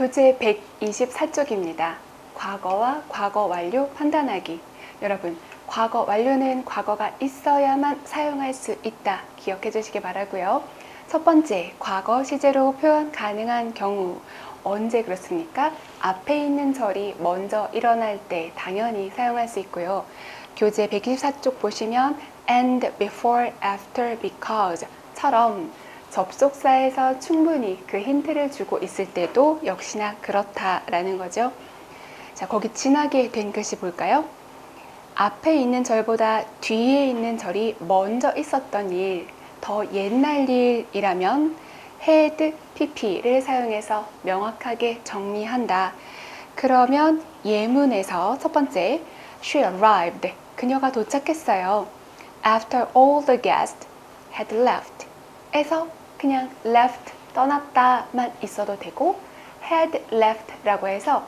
교재 124쪽입니다. 과거와 과거 완료 판단하기. 여러분, 과거 완료는 과거가 있어야만 사용할 수 있다. 기억해 주시기 바라고요. 첫 번째, 과거 시제로 표현 가능한 경우. 언제 그렇습니까? 앞에 있는 절이 먼저 일어날 때 당연히 사용할 수 있고요. 교재 124쪽 보시면 and, before, after, because 처럼 접속사에서 충분히 그 힌트를 주고 있을 때도 역시나 그렇다라는 거죠. 자, 거기 지나게 된 글씨 볼까요? 앞에 있는 절보다 뒤에 있는 절이 먼저 있었던 일, 더 옛날 일이라면 had pp를 사용해서 명확하게 정리한다. 그러면 예문에서 첫 번째, she arrived. 그녀가 도착했어요. After all the guests had left. 에서 그냥 left, 떠났다만 있어도 되고 had left 라고 해서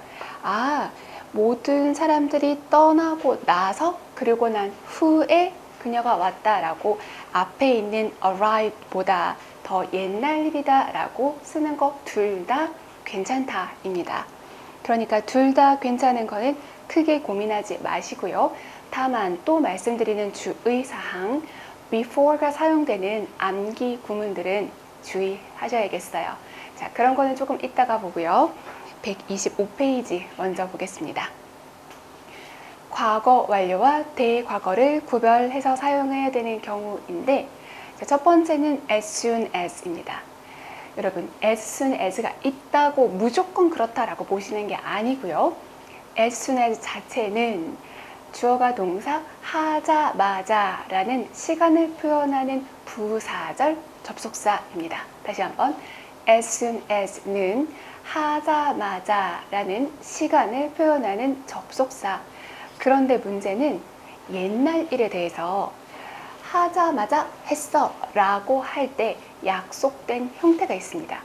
모든 사람들이 떠나고 나서 그리고 난 후에 그녀가 왔다라고 앞에 있는 arrived보다 더 옛날 일이다 라고 쓰는 거 둘 다 괜찮다 입니다. 그러니까 둘 다 괜찮은 거는 크게 고민하지 마시고요. 다만 또 말씀드리는 주의사항, before가 사용되는 암기 구문들은 주의하셔야겠어요. 자, 그런 거는 조금 이따가 보고요. 125페이지 먼저 보겠습니다. 과거 완료와 대과거를 구별해서 사용해야 되는 경우인데, 첫 번째는 as soon as입니다. 여러분, as soon as가 있다고 무조건 그렇다라고 보시는 게 아니고요. as soon as 자체는 주어가 동사 하자마자 라는 시간을 표현하는 부사절 접속사입니다. 다시 한번, as soon as는 하자마자 라는 시간을 표현하는 접속사. 그런데 문제는 옛날 일에 대해서 하자마자 했어 라고 할 때 약속된 형태가 있습니다.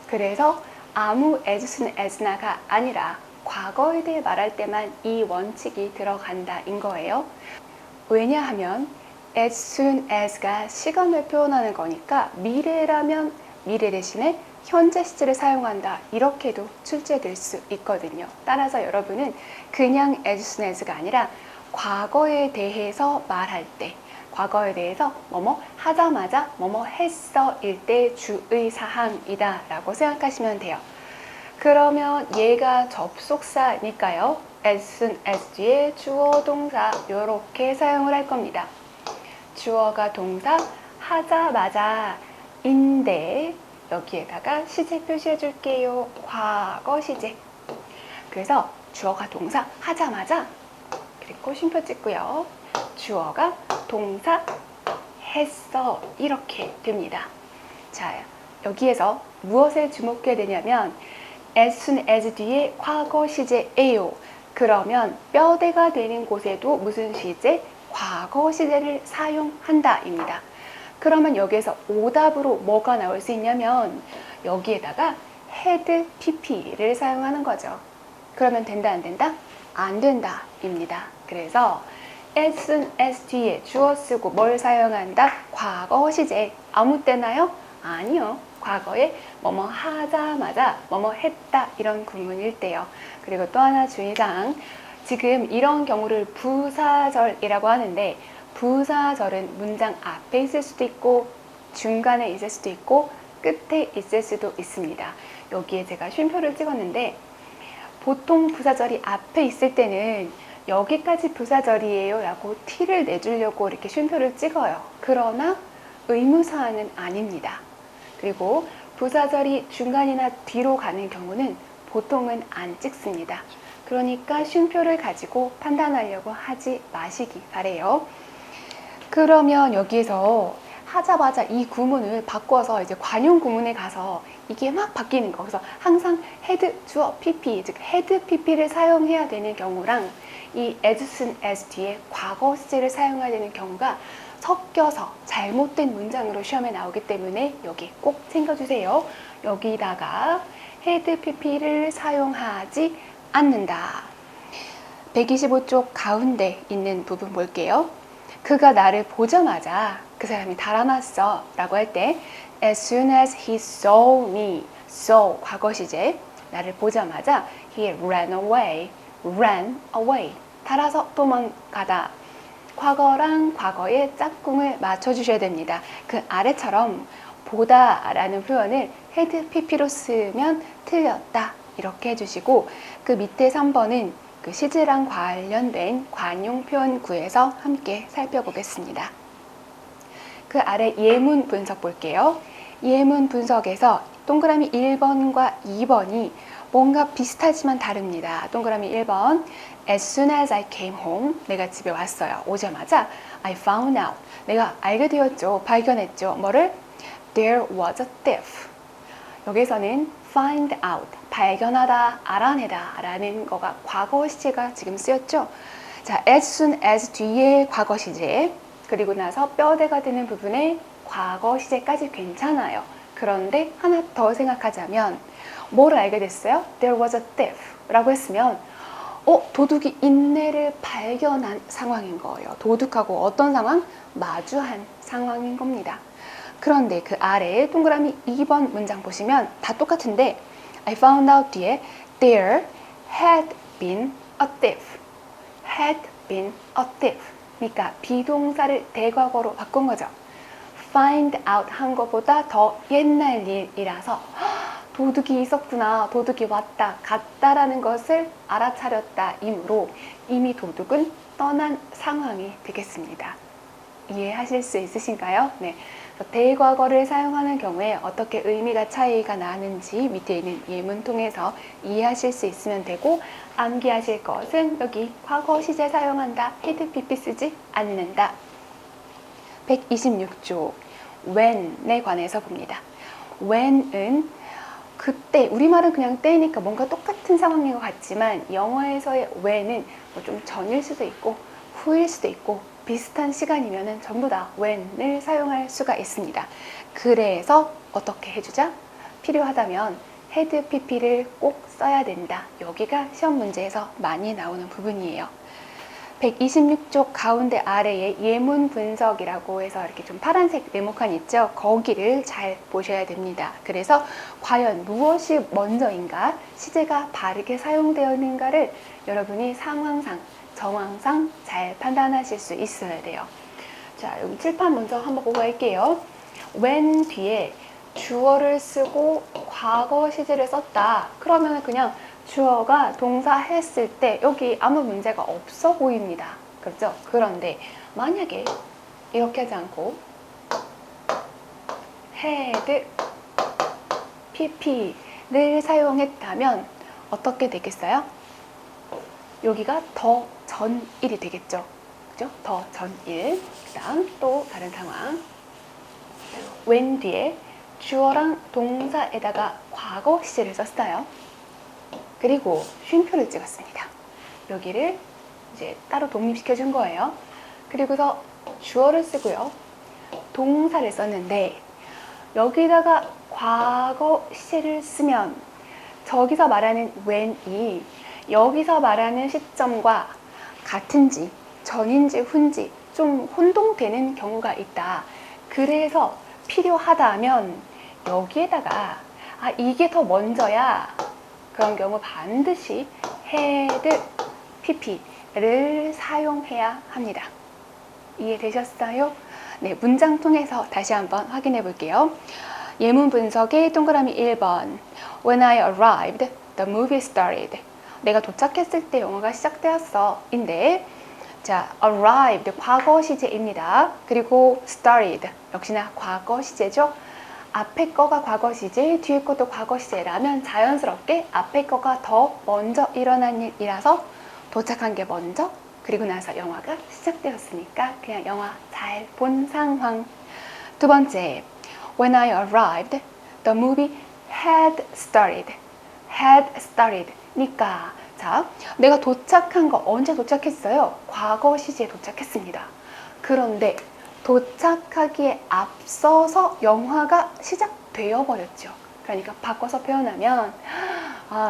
그래서 아무 as soon as나가 아니라 과거에 대해 말할 때만 이 원칙이 들어간다 인 거예요. 왜냐하면 as soon as가 시간을 표현하는 거니까 미래라면 미래 대신에 현재 시제를 사용한다 이렇게도 출제될 수 있거든요. 따라서 여러분은 그냥 as soon as가 아니라 과거에 대해서 말할 때, 과거에 대해서 뭐뭐 하자마자 뭐뭐 했어 일 때 주의사항이다 라고 생각하시면 돼요. 그러면 얘가 접속사니까요. as soon as 뒤에 주어 동사 이렇게 사용을 할 겁니다. 주어가 동사 하자마자 인데 여기에다가 시제 표시해 줄게요. 과거 시제. 그래서 주어가 동사 하자마자 그리고 쉼표 찍고요. 주어가 동사 했어 이렇게 됩니다. 자, 여기에서 무엇에 주목해야 되냐면 as soon as 뒤에 과거 시제예요. 그러면 뼈대가 되는 곳에도 무슨 시제? 과거 시제를 사용한다 입니다. 그러면 여기에서 오답으로 뭐가 나올 수 있냐면 여기에다가 had pp를 사용하는 거죠. 그러면 된다 안 된다? 안 된다 입니다. 그래서 as soon as 뒤에 주어 쓰고 뭘 사용한다? 과거 시제. 아무 때나요? 아니요. 과거에 뭐뭐 하자마자 뭐뭐 했다 이런 구문일 때요. 그리고 또 하나 주의사항, 지금 이런 경우를 부사절이라고 하는데 부사절은 문장 앞에 있을 수도 있고 중간에 있을 수도 있고 끝에 있을 수도 있습니다. 여기에 제가 쉼표를 찍었는데 보통 부사절이 앞에 있을 때는 여기까지 부사절이에요 라고 티를 내주려고 이렇게 쉼표를 찍어요. 그러나 의무사항은 아닙니다. 그리고 부사절이 중간이나 뒤로 가는 경우는 보통은 안 찍습니다. 그러니까 쉼표를 가지고 판단하려고 하지 마시기 바래요. 그러면 여기에서 하자마자 이 구문을 바꿔서 이제 관용 구문에 가서 이게 막 바뀌는 거. 그래서 항상 had 주어 pp, 즉 had pp를 사용해야 되는 경우랑 이 as soon as 뒤에 과거 시제를 사용해야 되는 경우가 섞여서 잘못된 문장으로 시험에 나오기 때문에 여기 꼭 챙겨주세요. 여기다가 had pp를 사용하지 않는다. 125쪽 가운데 있는 부분 볼게요. 그가 나를 보자마자 그 사람이 달아났어 라고 할 때 as soon as he saw me, saw 과거 시제 나를 보자마자 he ran away, ran away 따라서 도망가다. 과거랑 과거의 짝꿍을 맞춰주셔야 됩니다. 그 아래처럼 보다 라는 표현을 had pp로 쓰면 틀렸다 이렇게 해주시고 그 밑에 3번은 그 시제랑 관련된 관용 표현 구에서 함께 살펴보겠습니다. 그 아래 예문 분석 볼게요. 예문 분석에서 동그라미 1번과 2번이 뭔가 비슷하지만 다릅니다. 동그라미 1번 As soon as I came home, 내가 집에 왔어요. 오자마자 I found out, 내가 알게 되었죠. 발견했죠. 뭐를? There was a thief. 여기서는 find out, 발견하다, 알아내다 라는 거가 과거 시제가 지금 쓰였죠. 자, as soon as 뒤에 과거 시제, 그리고 나서 뼈대가 되는 부분에 과거 시제까지 괜찮아요. 그런데 하나 더 생각하자면 뭐를 알게 됐어요? There was a thief 라고 했으면 도둑이 인내를 발견한 상황인 거예요. 도둑하고 어떤 상황? 마주한 상황인 겁니다. 그런데 그 아래에 동그라미 2번 문장 보시면 다 똑같은데 I found out 뒤에 there had been a thief. had been a thief. 그러니까 비동사를 대과거로 바꾼 거죠. find out 한 것보다 더 옛날 일이라서 도둑이 있었구나, 도둑이 왔다, 갔다라는 것을 알아차렸다 이므로 이미 도둑은 떠난 상황이 되겠습니다. 이해하실 수 있으신가요? 네. 대과거를 사용하는 경우에 어떻게 의미가 차이가 나는지 밑에 있는 예문 통해서 이해하실 수 있으면 되고 암기하실 것은 여기 과거 시제 사용한다, had pp 쓰지 않는다. 126조 when에 관해서 봅니다. when은 그때, 우리말은 그냥 때니까 뭔가 똑같은 상황인 것 같지만 영어에서의 when은 뭐 좀 전일 수도 있고 후일 수도 있고 비슷한 시간이면은 전부 다 when을 사용할 수가 있습니다. 그래서 어떻게 해주자? 필요하다면 had pp를 꼭 써야 된다. 여기가 시험 문제에서 많이 나오는 부분이에요. 126쪽 가운데 아래에 예문 분석이라고 해서 이렇게 좀 파란색 네모칸 있죠? 거기를 잘 보셔야 됩니다. 그래서 과연 무엇이 먼저인가, 시제가 바르게 사용되었는가를 여러분이 상황상, 정황상 잘 판단하실 수 있어야 돼요. 자, 여기 칠판 먼저 한번 보고 갈게요. when 뒤에 주어를 쓰고 과거 시제를 썼다. 그러면 그냥 주어가 동사 했을 때 여기 아무 문제가 없어 보입니다. 그렇죠? 그런데 만약에 이렇게 하지 않고 had pp를 사용했다면 어떻게 되겠어요? 여기가 더 전일이 되겠죠. 그죠? 더 전일. 그 다음 또 다른 상황. when 뒤에 주어랑 동사에다가 과거 시제를 썼어요. 그리고 쉼표를 찍었습니다. 여기를 이제 따로 독립시켜 준 거예요. 그리고서 주어를 쓰고요. 동사를 썼는데 여기다가 과거 시제를 쓰면 저기서 말하는 when이 여기서 말하는 시점과 같은지 전인지 후인지 좀 혼동되는 경우가 있다. 그래서 필요하다면 여기에다가 이게 더 먼저야. 그런 경우 반드시 had pp를 사용해야 합니다. 이해되셨어요? 네, 문장 통해서 다시 한번 확인해 볼게요. 예문 분석의 동그라미 1번 When I arrived, the movie started. 내가 도착했을 때 영화가 시작되었어. 인데 자, arrived 과거 시제입니다. 그리고 started 역시나 과거 시제죠. 앞에 거가 과거 시제, 뒤에 것도 과거 시제라면 자연스럽게 앞에 거가 더 먼저 일어난 일이라서 도착한 게 먼저, 그리고 나서 영화가 시작되었으니까 그냥 영화 잘 본 상황. 두 번째, when I arrived, the movie had started. had started. 니까 자, 내가 도착한 거 언제 도착했어요? 과거 시제에 도착했습니다. 그런데 도착하기에 앞서서 영화가 시작되어 버렸죠. 그러니까 바꿔서 표현하면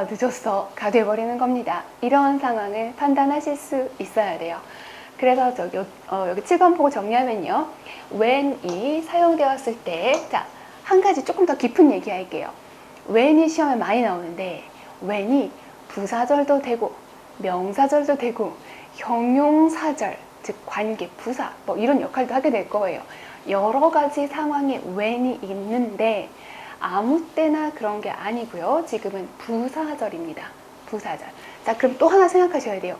늦었어 가 돼버리는 겁니다. 이런 상황을 판단하실 수 있어야 돼요. 그래서 여기 7번 보고 정리하면요. when이 사용되었을 때, 자, 한 가지 조금 더 깊은 얘기 할게요. when이 시험에 많이 나오는데 when이 부사절도 되고 명사절도 되고 형용사절, 즉 관계, 부사 뭐 이런 역할도 하게 될 거예요. 여러 가지 상황에 when이 있는데 아무 때나 그런 게 아니고요. 지금은 부사절입니다. 부사절. 자, 그럼 또 하나 생각하셔야 돼요.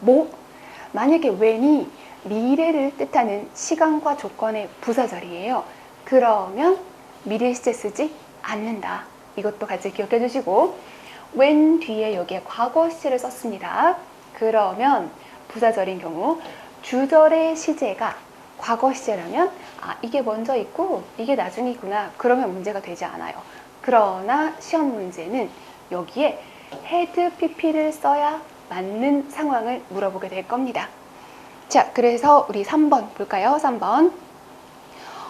만약에 when이 미래를 뜻하는 시간과 조건의 부사절이에요. 그러면 미래 시제 쓰지 않는다. 이것도 같이 기억해 주시고, when 뒤에 여기에 과거 시제를 썼습니다. 그러면 부사절인 경우 주절의 시제가 과거 시제라면 이게 먼저 있고 이게 나중이구나. 그러면 문제가 되지 않아요. 그러나 시험 문제는 여기에 had pp를 써야 맞는 상황을 물어보게 될 겁니다. 자, 그래서 우리 3번 볼까요? 3번.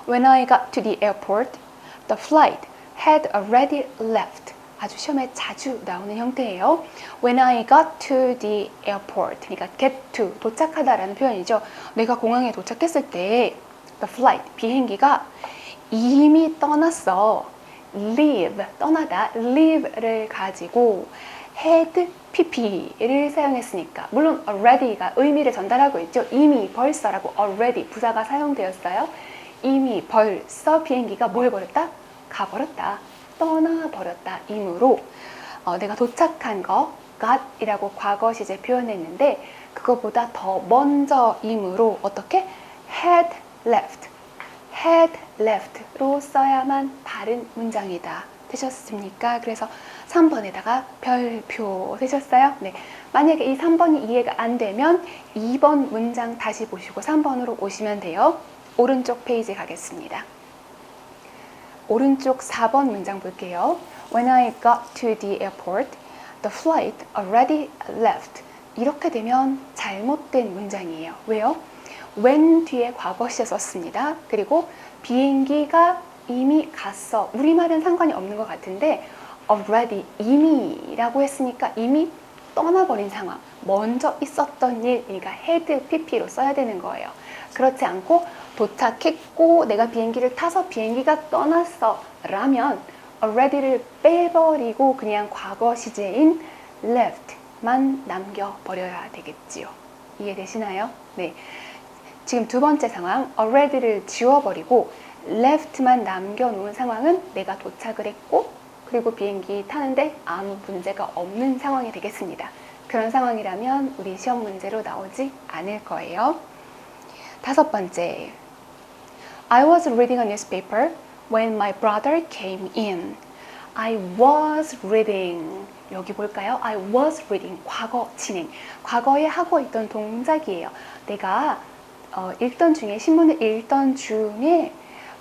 When I got to the airport, the flight had already left. 아주 시험에 자주 나오는 형태예요. When I got to the airport, 그러니까 get to, 도착하다라는 표현이죠. 내가 공항에 도착했을 때 the flight, 비행기가 이미 떠났어. leave, 떠나다, leave를 가지고 had pp를 사용했으니까, 물론 already가 의미를 전달하고 있죠. 이미, 벌써라고 already 부사가 사용되었어요. 이미 벌써 비행기가 뭐 해버렸다? 가버렸다. 떠나버렸다. 이므로 내가 도착한 거 got이라고 과거 시제 표현했는데 그거보다 더 먼저이므로 어떻게? had left로 써야만 바른 문장이다. 되셨습니까? 그래서 3번에다가 별표 되셨어요? 네. 만약에 이 3번이 이해가 안 되면 2번 문장 다시 보시고 3번으로 오시면 돼요. 오른쪽 페이지 가겠습니다. 오른쪽 4번 문장 볼게요. When I got to the airport, the flight already left. 이렇게 되면 잘못된 문장이에요. 왜요? when 뒤에 과거 시제 썼습니다. 그리고 비행기가 이미 갔어. 우리말은 상관이 없는 것 같은데 already, 이미라고 했으니까 이미 떠나버린 상황, 먼저 있었던 일, 그러니까 had pp로 써야 되는 거예요. 그렇지 않고 도착했고 내가 비행기를 타서 비행기가 떠났어 라면 already를 빼버리고 그냥 과거 시제인 left만 남겨버려야 되겠지요. 이해되시나요? 네. 지금 두 번째 상황, already를 지워버리고 left만 남겨놓은 상황은 내가 도착을 했고 그리고 비행기 타는데 아무 문제가 없는 상황이 되겠습니다. 그런 상황이라면 우리 시험 문제로 나오지 않을 거예요. 다섯 번째, I was reading a newspaper when my brother came in. I was reading. 여기 볼까요? I was reading. 과거 진행. 과거에 하고 있던 동작이에요. 내가 읽던 중에, 신문을 읽던 중에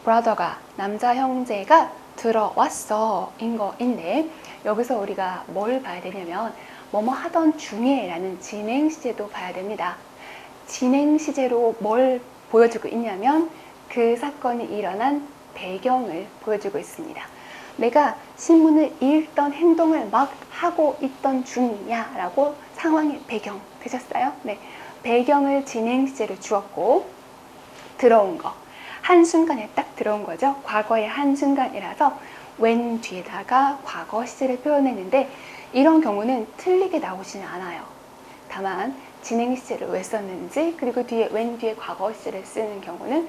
brother가, 남자 형제가 들어왔어 인 거인데 여기서 우리가 뭘 봐야 되냐면 뭐뭐 하던 중에 라는 진행 시제도 봐야 됩니다. 진행 시제로 뭘 보여주고 있냐면 그 사건이 일어난 배경을 보여주고 있습니다. 내가 신문을 읽던 행동을 막 하고 있던 중이야 라고 상황의 배경 되셨어요? 네, 배경을 진행 시제로 주었고 들어온 거 한순간에 딱 들어온 거죠. 과거의 한순간이라서 when 뒤에다가 과거 시제를 표현했는데 이런 경우는 틀리게 나오지는 않아요. 다만 진행 시제를 왜 썼는지 그리고 뒤에 when 뒤에 과거 시제를 쓰는 경우는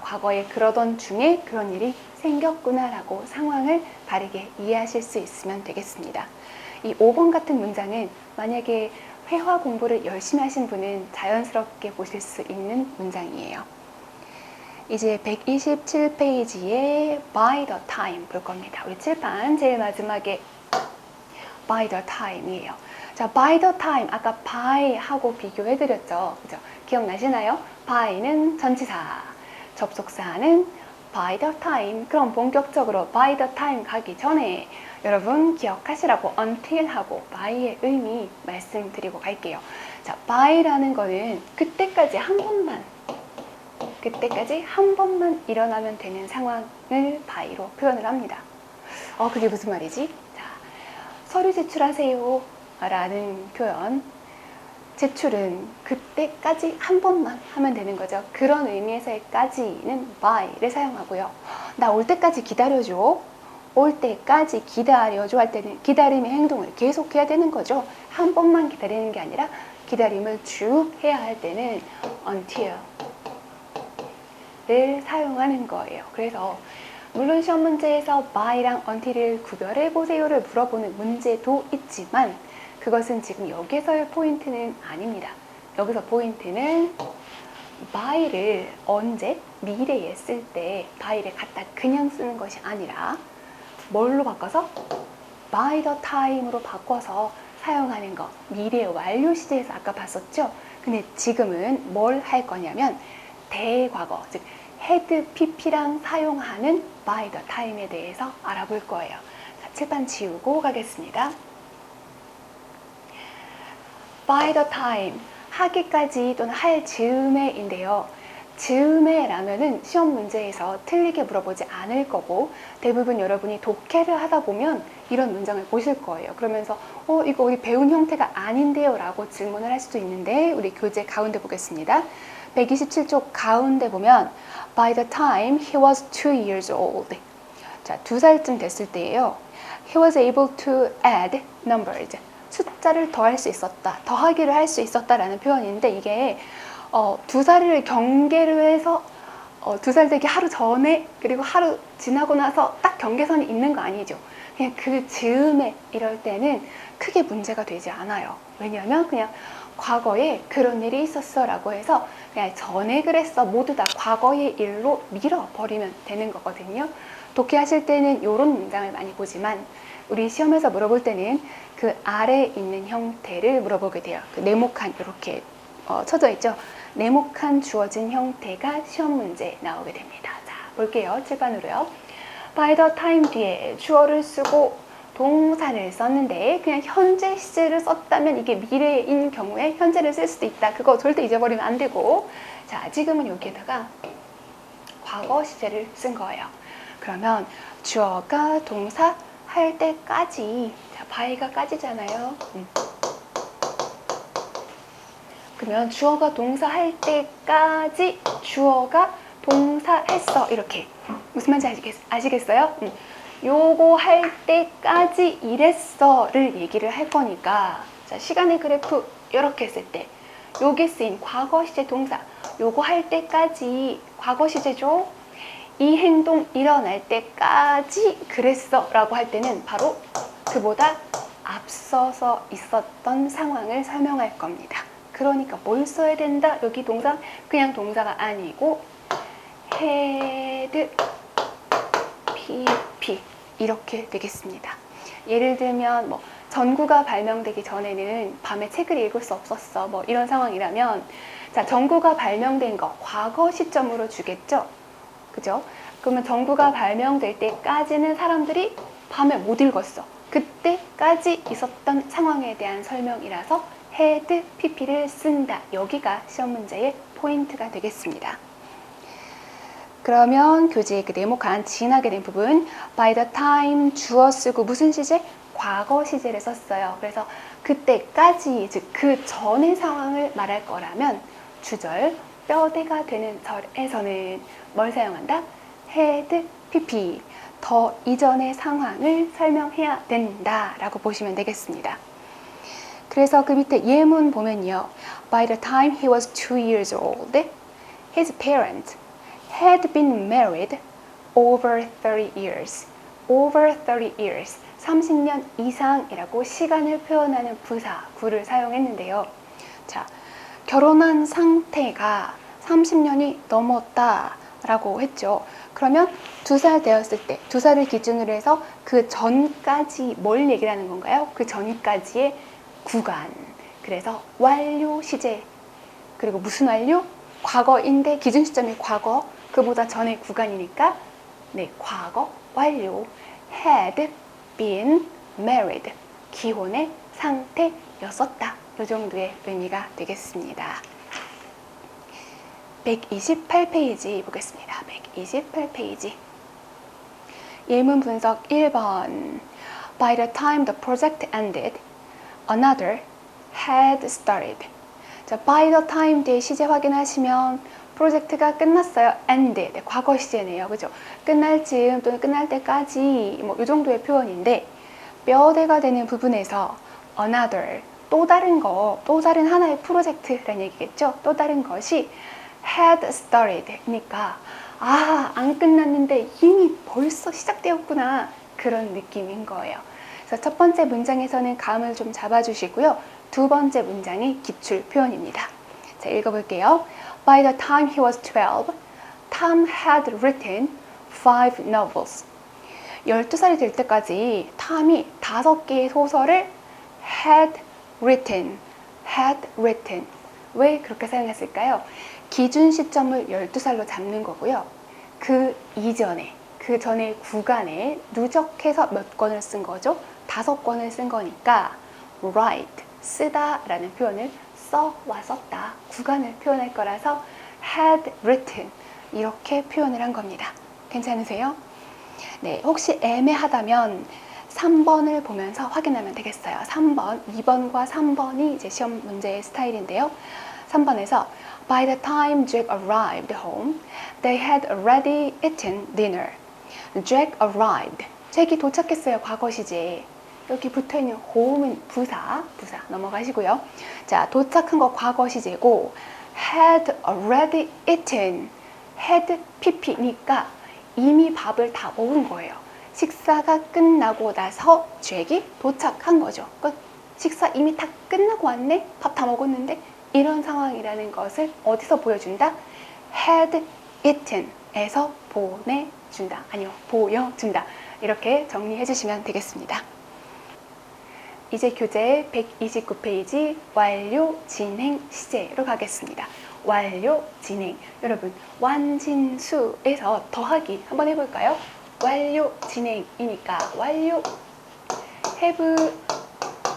과거에 그러던 중에 그런 일이 생겼구나 라고 상황을 바르게 이해하실 수 있으면 되겠습니다. 이 5번 같은 문장은 만약에 회화 공부를 열심히 하신 분은 자연스럽게 보실 수 있는 문장이에요. 이제 127페이지에 by the time 볼 겁니다. 우리 칠판 제일 마지막에 by the time이에요. 자, by the time 아까 by 하고 비교해드렸죠. 그죠? 기억나시나요? by는 전치사, 접속사는 by the time. 그럼 본격적으로 by the time 가기 전에 여러분 기억하시라고 until 하고 by의 의미 말씀드리고 갈게요. 자, by라는 거는 그때까지 한 번만 일어나면 되는 상황을 by로 표현을 합니다. 그게 무슨 말이지? 자, 서류 제출하세요 라는 표현, 제출은 그때까지 한 번만 하면 되는 거죠. 그런 의미에서의 까지는 by를 사용하고요. 나 올 때까지 기다려줘, 올 때까지 기다려줘 할 때는 기다림의 행동을 계속해야 되는 거죠. 한 번만 기다리는 게 아니라 기다림을 쭉 해야 할 때는 until 를 사용하는 거예요. 그래서 물론 시험 문제에서 by랑 until을 구별해 보세요를 물어보는 문제도 있지만 그것은 지금 여기서의 포인트는 아닙니다. 여기서 포인트는 by를 언제? 미래에 쓸 때 by를 갖다 그냥 쓰는 것이 아니라 뭘로 바꿔서? by the time으로 바꿔서 사용하는 거. 미래 완료 시제에서 아까 봤었죠? 근데 지금은 뭘 할 거냐면 대과거, 즉 had pp랑 사용하는 by the time에 대해서 알아볼 거예요. 자, 칠판 지우고 가겠습니다. by the time, 하기까지 또는 할 즈음에인데요. 즈음에라면은 시험 문제에서 틀리게 물어보지 않을 거고 대부분 여러분이 독해를 하다 보면 이런 문장을 보실 거예요. 그러면서 이거 우리 배운 형태가 아닌데요 라고 질문을 할 수도 있는데 우리 교재 가운데 보겠습니다. 127쪽 가운데 보면 By the time he was 2 years old. 자, 2살쯤 됐을 때예요. He was able to add numbers. 숫자를 더할 수 있었다. 더하기를 할 수 있었다라는 표현인데 이게 2살을 경계로 해서 2살 되기 하루 전에 그리고 하루 지나고 나서 딱 경계선이 있는 거 아니죠. 그냥 그 즈음에 이럴 때는 크게 문제가 되지 않아요. 왜냐하면 그냥 과거에 그런 일이 있었어 라고 해서 그냥 전에 그랬어 모두 다 과거의 일로 밀어버리면 되는 거거든요. 독해하실 때는 이런 문장을 많이 보지만 우리 시험에서 물어볼 때는 그 아래에 있는 형태를 물어보게 돼요. 그 네모칸 이렇게 쳐져 있죠. 네모칸 주어진 형태가 시험 문제에 나오게 됩니다. 자, 볼게요. 칠판으로요. By the time 뒤에 주어를 쓰고 동사를 썼는데 그냥 현재 시제를 썼다면 이게 미래인 경우에 현재를 쓸 수도 있다. 그거 절대 잊어버리면 안 되고 자, 지금은 여기에다가 과거 시제를 쓴 거예요. 그러면 주어가 동사 할 때까지 자, by가 까지잖아요. 그러면 주어가 동사 할 때까지 주어가 동사 했어 이렇게 무슨 말인지 아시겠어요? 요거 할 때까지 이랬어를 얘기를 할 거니까 자, 시간의 그래프 이렇게 했을 때 요게 쓰인 과거 시제 동사 요거 할 때까지 과거 시제죠. 이 행동 일어날 때까지 그랬어 라고 할 때는 바로 그보다 앞서서 있었던 상황을 설명할 겁니다. 그러니까 뭘 써야 된다? 여기 동사 그냥 동사가 아니고 had, pp 이렇게 되겠습니다. 예를 들면 뭐 전구가 발명되기 전에는 밤에 책을 읽을 수 없었어 뭐 이런 상황이라면 자, 전구가 발명된 거 과거 시점으로 주겠죠? 그죠? 그러면 전구가 발명될 때까지는 사람들이 밤에 못 읽었어. 그때까지 있었던 상황에 대한 설명이라서 had, pp를 쓴다. 여기가 시험 문제의 포인트가 되겠습니다. 그러면 교재의 그 네모칸 지나게 된 부분 by the time 주어 쓰고 무슨 시제? 과거 시제를 썼어요. 그래서 그때까지 즉 그 전의 상황을 말할 거라면 주절 뼈대가 되는 절에서는 뭘 사용한다? had, pp 더 이전의 상황을 설명해야 된다라고 보시면 되겠습니다. 그래서 그 밑에 예문 보면요. By the time he was 2 years old, his parents had been married over 30 years. over 30 years. 30년 이상이라고 시간을 표현하는 부사, 구를 사용했는데요. 자, 결혼한 상태가 30년이 넘었다라고 했죠. 그러면 2살 되었을 때, 2살을 기준으로 해서 그 전까지 뭘 얘기를 하는 건가요? 그 전까지의 구간. 그래서 완료 시제. 그리고 무슨 완료? 과거인데 기준 시점이 과거. 그보다 전의 구간이니까 네, 과거 완료. had been married. 기혼의 상태였었다. 이 정도의 의미가 되겠습니다. 128페이지 보겠습니다. 128페이지. 예문 분석 1번. By the time the project ended, another had started. 자, by the time 뒤에 시제 확인하시면 프로젝트가 끝났어요. end. 네, 과거 시제네요. 그죠? 끝날 즈음 또는 끝날 때까지 뭐 이 정도의 표현인데 뼈대가 되는 부분에서 another, 또 다른 거, 또 다른 하나의 프로젝트라는 얘기겠죠? 또 다른 것이 had started. 그러니까 안 끝났는데 이미 벌써 시작되었구나. 그런 느낌인 거예요. 그래서 첫 번째 문장에서는 감을 좀 잡아주시고요. 두 번째 문장이 기출 표현입니다. 자, 읽어볼게요. By the time he was 12, Tom had written 5 novels. 12살이 될 때까지 탐이 5개의 소설을 had written. 왜 그렇게 사용했을까요? 기준 시점을 12살로 잡는 거고요. 그 전에 구간에 누적해서 몇 권을 쓴 거죠? 5권을 쓴 거니까 write, 쓰다 라는 표현을 썼다. 구간을 표현할 거라서 had written 이렇게 표현을 한 겁니다. 괜찮으세요? 네, 혹시 애매하다면 3번을 보면서 확인하면 되겠어요. 3번, 2번과 3번이 이제 시험 문제의 스타일인데요. 3번에서 By the time Jack arrived home, they had already eaten dinner. Jack arrived. 잭이 도착했어요. 과거 시제. 여기 붙어있는 home은 부사 넘어가시고요. 자, 도착한 거 과거 시제고 had already eaten. had pp니까 이미 밥을 다 먹은 거예요. 식사가 끝나고 나서 잭이 도착한 거죠. 식사 이미 다 끝나고 왔네? 밥 다 먹었는데? 이런 상황이라는 것을 어디서 보여준다? had eaten에서 보여준다. 이렇게 정리해 주시면 되겠습니다. 이제 교재 129페이지 완료, 진행, 시제로 가겠습니다. 완료, 진행. 여러분, 완진수에서 더하기 한번 해볼까요? 완료, 진행이니까 완료, have,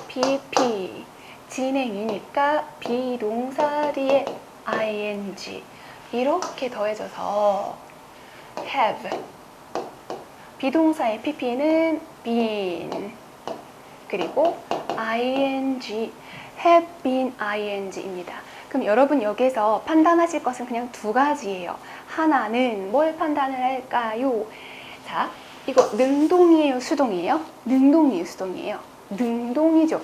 pp. 진행이니까 비동사 뒤에 ing. 이렇게 더해져서 have. 비동사의 pp는 been. 그리고 ing, have been ing입니다. 그럼 여러분 여기서 판단하실 것은 그냥 두 가지예요. 하나는 뭘 판단을 할까요? 자, 이거 능동이에요, 수동이에요? 능동이에요, 수동이에요? 능동이죠.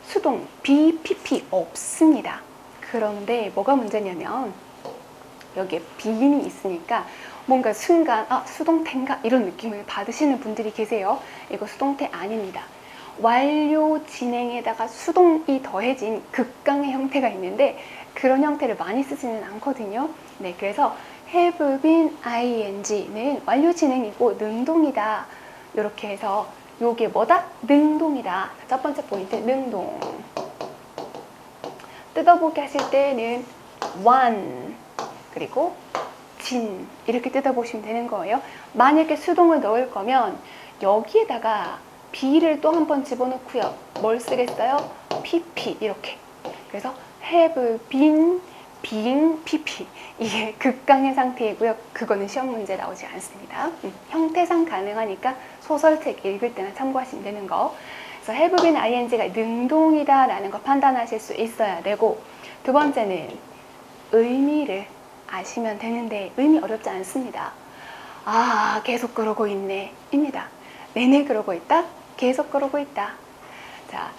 수동, BPP 없습니다. 그런데 뭐가 문제냐면 여기에 being이 있으니까 뭔가 순간 수동태인가? 이런 느낌을 받으시는 분들이 계세요. 이거 수동태 아닙니다. 완료 진행에다가 수동이 더해진 극강의 형태가 있는데 그런 형태를 많이 쓰지는 않거든요. 네, 그래서 have been ing는 완료 진행이고 능동이다. 이렇게 해서 요게 뭐다? 능동이다. 첫 번째 포인트 능동. 뜯어보기 하실 때는 one 그리고 진 이렇게 뜯어보시면 되는 거예요. 만약에 수동을 넣을 거면 여기에다가 be를 또 한 번 집어넣고요. 뭘 쓰겠어요? pp 이렇게. 그래서 have been, being, pp. 이게 극강의 상태이고요. 그거는 시험 문제 나오지 않습니다. 형태상 가능하니까 소설책 읽을 때나 참고하시면 되는 거. 그래서 have been ing가 능동이다 라는 거 판단하실 수 있어야 되고, 두 번째는 의미를 아시면 되는데 의미 어렵지 않습니다. 계속 그러고 있네 입니다. 내내 그러고 있다? 계속 그러고 있다. 자,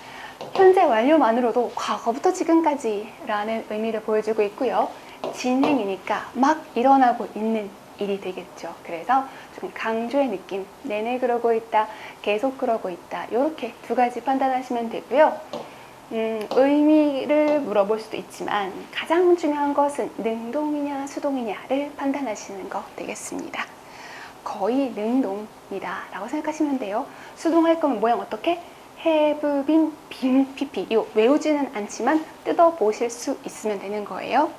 현재 완료만으로도 과거부터 지금까지 라는 의미를 보여주고 있고요. 진행이니까 막 일어나고 있는 일이 되겠죠. 그래서 좀 강조의 느낌, 내내 그러고 있다, 계속 그러고 있다, 이렇게 두 가지 판단하시면 되고요. 의미를 물어볼 수도 있지만 가장 중요한 것은 능동이냐 수동이냐를 판단하시는 거 되겠습니다. 거의 능동이다 라고 생각하시면 돼요. 수동할 거면 모양 어떻게? have been, being, pp. 이거 외우지는 않지만 뜯어보실 수 있으면 되는 거예요.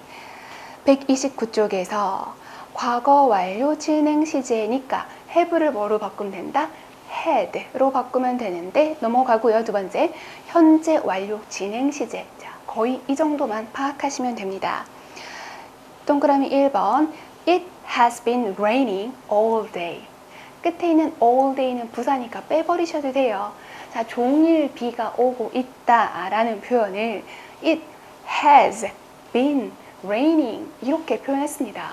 129쪽에서 과거 완료 진행 시제니까 have를 뭐로 바꾸면 된다? had로 바꾸면 되는데 넘어가고요. 두 번째, 현재 완료 진행 시제. 자, 거의 이 정도만 파악하시면 됩니다. 동그라미 1번, It has been raining all day. 끝에 있는 all day는 부사니까 빼버리셔도 돼요. 자, 종일 비가 오고 있다 라는 표현을 It has been raining 이렇게 표현했습니다.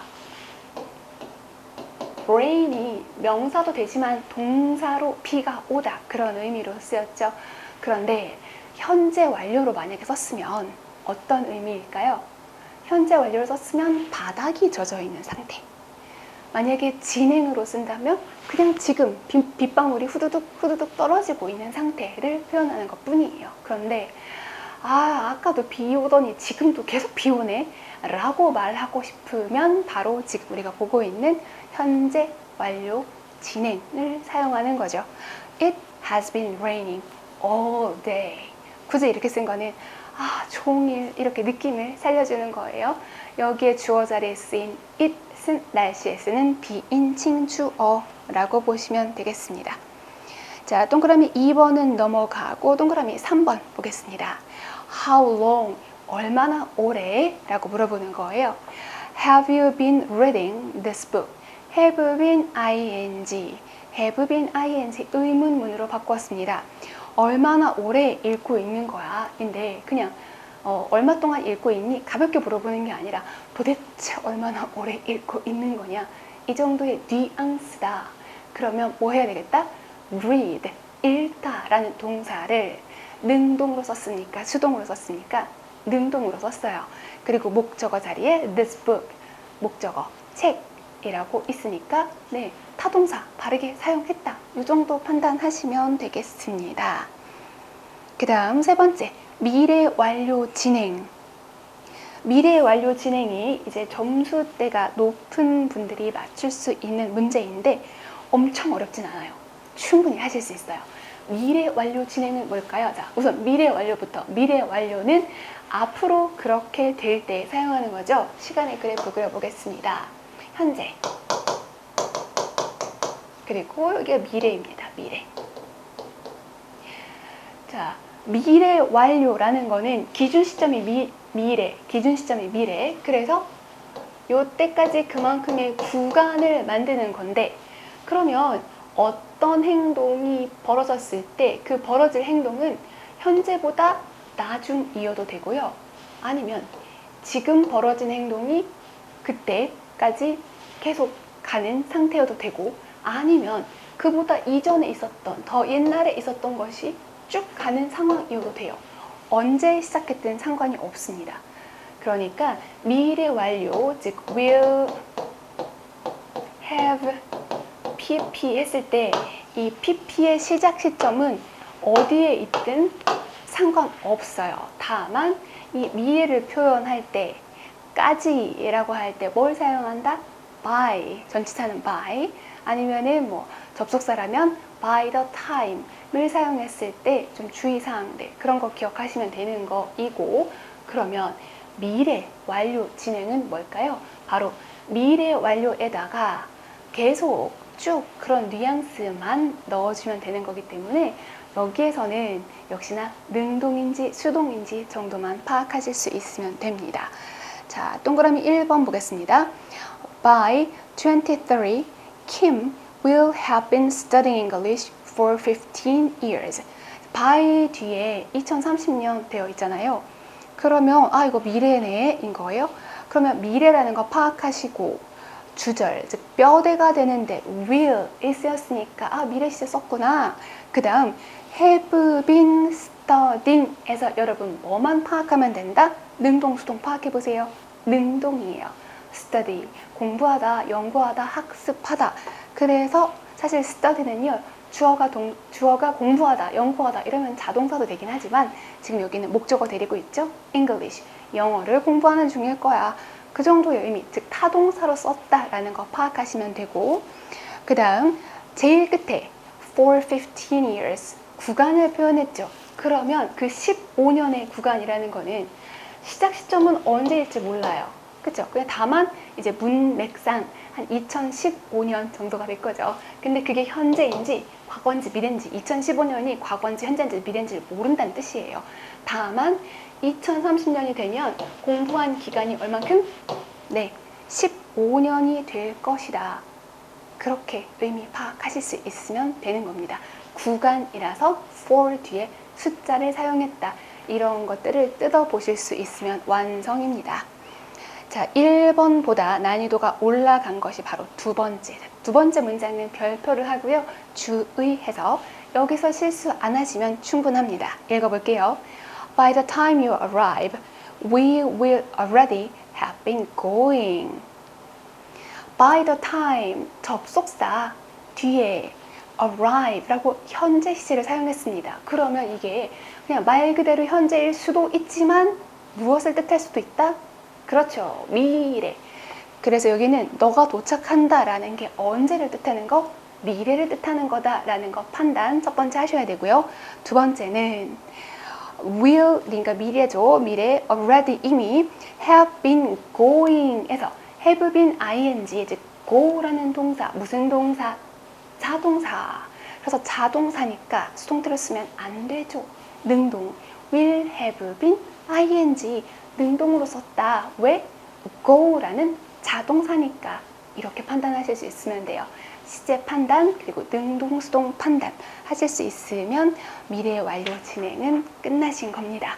rain이 명사도 되지만 동사로 비가 오다 그런 의미로 쓰였죠. 그런데 현재 완료로 만약에 썼으면 어떤 의미일까요? 현재 완료를 썼으면 바닥이 젖어 있는 상태. 만약에 진행으로 쓴다면 그냥 지금 빗방울이 후두둑 후두둑 떨어지고 있는 상태를 표현하는 것 뿐이에요. 그런데 아까도 비 오더니 지금도 계속 비 오네 라고 말하고 싶으면 바로 지금 우리가 보고 있는 현재 완료 진행을 사용하는 거죠. It has been raining all day. 굳이 이렇게 쓴 거는 종일 이렇게 느낌을 살려주는 거예요. 여기에 주어 자리에 쓰인 it은 날씨에 쓰는 비인칭 주어라고 보시면 되겠습니다. 자, 동그라미 2번은 넘어가고 동그라미 3번 보겠습니다. How long? 얼마나 오래? 라고 물어보는 거예요. Have you been reading this book? Have been ing. Have been ing 의문문으로 바꿨습니다. 얼마나 오래 읽고 있는 거야? 인데 그냥 얼마 동안 읽고 있니? 가볍게 물어보는 게 아니라 도대체 얼마나 오래 읽고 있는 거냐? 이 정도의 뉘앙스다. 그러면 뭐 해야 되겠다? read, 읽다 라는 동사를 능동으로 썼습니까? 수동으로 썼습니까? 능동으로 썼어요. 그리고 목적어 자리에 this book, 목적어, 책이라고 있으니까 네, 타동사 바르게 사용했다. 이 정도 판단하시면 되겠습니다. 그 다음 세 번째, 미래 완료 진행. 미래 완료 진행이 이제 점수대가 높은 분들이 맞출 수 있는 문제인데 엄청 어렵진 않아요. 충분히 하실 수 있어요. 미래 완료 진행은 뭘까요? 자, 우선 미래 완료부터. 미래 완료는 앞으로 그렇게 될 때 사용하는 거죠. 시간의 그래프 그려보겠습니다. 현재. 그리고 여기가 미래입니다. 미래. 자, 미래 완료라는 거는 기준 시점이 미래, 기준 시점이 미래. 그래서 요때까지 그만큼의 구간을 만드는 건데, 그러면 어떤 행동이 벌어졌을 때 그 벌어질 행동은 현재보다 나중이어도 되고요. 아니면 지금 벌어진 행동이 그때까지 계속 가는 상태여도 되고, 아니면 그보다 이전에 있었던, 더 옛날에 있었던 것이 쭉 가는 상황이어도 돼요. 언제 시작했든 상관이 없습니다. 그러니까 미래 완료, 즉 will, have, pp 했을 때 이 pp의 시작 시점은 어디에 있든 상관없어요. 다만 이 미래를 표현할 때까지라고 할 때 뭘 사용한다? by, 전치사는 by, 아니면은 뭐 접속사라면 by the time을 사용했을 때 좀 주의사항들, 그런 거 기억하시면 되는 거이고, 그러면 미래 완료 진행은 뭘까요? 바로 미래 완료에다가 계속 쭉 그런 뉘앙스만 넣어주면 되는 거기 때문에 여기에서는 역시나 능동인지 수동인지 정도만 파악하실 수 있으면 됩니다. 자, 동그라미 1번 보겠습니다. By 23, Kim will have been studying English for 15 years. by 뒤에 2030년 되어 있잖아요. 그러면 이거 미래네 인 거예요. 그러면 미래라는 거 파악하시고 주절, 즉 뼈대가 되는데 will이 쓰였으니까 미래 시제 썼구나. 그 다음 have been studying 에서 여러분 뭐만 파악하면 된다? 능동, 수동 파악해보세요. 능동이에요. study, 공부하다, 연구하다, 학습하다. 그래서 사실 study는요, 주어가 공부하다, 연구하다 이러면 자동사도 되긴 하지만 지금 여기는 목적어 데리고 있죠? English, 영어를 공부하는 중일 거야. 그 정도의 의미, 즉 타동사로 썼다라는 거 파악하시면 되고, 그 다음 제일 끝에 for 15 years 구간을 표현했죠. 그러면 그 15년의 구간이라는 거는 시작 시점은 언제일지 몰라요. 그쵸? 그냥 다만 이제 문맥상 한 2015년 정도가 될 거죠. 근데 그게 현재인지 과거인지 미래인지, 2015년이 과거인지 현재인지 미래인지 모른다는 뜻이에요. 다만 2030년이 되면 공부한 기간이 얼만큼? 네, 15년이 될 것이다. 그렇게 의미 파악하실 수 있으면 되는 겁니다. 구간이라서 for 뒤에 숫자를 사용했다. 이런 것들을 뜯어보실 수 있으면 완성입니다. 자, 1번보다 난이도가 올라간 것이 바로 두 번째 문장은 별표를 하고요. 주의해서 여기서 실수 안 하시면 충분합니다. 읽어볼게요. By the time you arrive, we will already have been going. By the time, 접속사 뒤에 arrive라고 현재 시제를 사용했습니다. 그러면 이게 그냥 말 그대로 현재일 수도 있지만 무엇을 뜻할 수도 있다? 그렇죠. 미래. 그래서 여기는 너가 도착한다라는 게 언제를 뜻하는 거? 미래를 뜻하는 거다라는 거 판단 첫 번째 하셔야 되고요. 두 번째는 will, 그러니까 미래죠. 미래, already, 이미 have been going에서 have been ing, 즉 go라는 동사, 무슨 동사? 자동사. 그래서 자동사니까 수동태로 쓰면 안 되죠. 능동. will have been ing, 능동으로 썼다. 왜? go라는 자동사니까 이렇게 판단하실 수 있으면 돼요. 시제 판단 그리고 능동, 수동 판단 하실 수 있으면 미래 완료 진행은 끝나신 겁니다.